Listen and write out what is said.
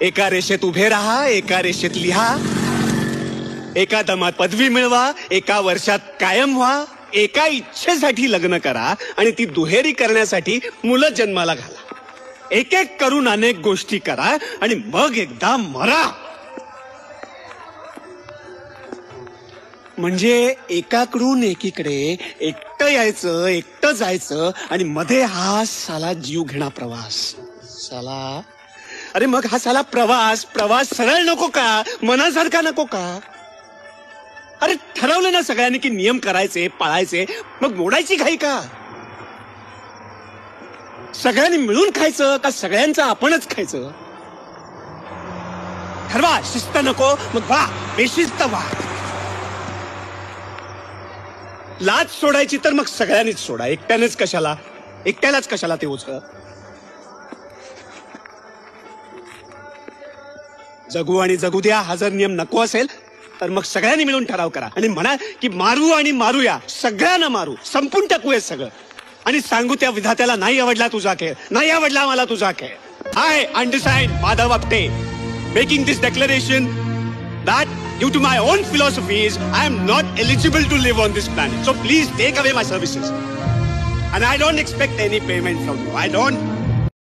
एका रेषेत उभे राहा, एका रेषेत लिहा, एका दमात पदवी मिळवा, एका वर्षात कायम व्हा, एका इच्छेसाठी लग्न करा आणि ती दुहेरी करण्यासाठी मुलं जन्माला घाला. एक एक करून अनेक गोष्टी करा आणि मग एकदा मरा. म्हणजे एकाकडून एकीकडे एकटं यायचं, एकटं जायचं आणि मध्ये हा साला जीव घेणा प्रवास. साला अरे मग हा साला प्रवास सरळ नको का, मनासारखा नको का? अरे ठरवलं ना सगळ्यांनी की नियम करायचे, पाळायचे, मग मोडायची घाई का? सगळ्यांनी मिळून खायचं का सगळ्यांचं आपणच खायचं? ठरवा. शिस्त नको मग वा, बेशिस्त वा. लाज सोडायची तर मग सगळ्यांनीच सोडा, एकट्यानेच कशाला, एकट्यालाच कशाला ते ओझ. जगू आणि जगू द्या हा जर नियम नको असेल तर मग सगळ्यांनी मिळून ठराव करा आणि म्हणा की मारू आणि मारूया, सगळ्यांना मारू, संपून टाकूया सगळं आणि सांगू त्या विधात्याला नाही आवडला तुझा खेळ, नाही आवडला मला तुझा खेळ. I understand Madhav Apte making this declaration that due to my own philosophies I am not eligible to live on this planet, so please take away my services and I don't expect any payment from you. I don't.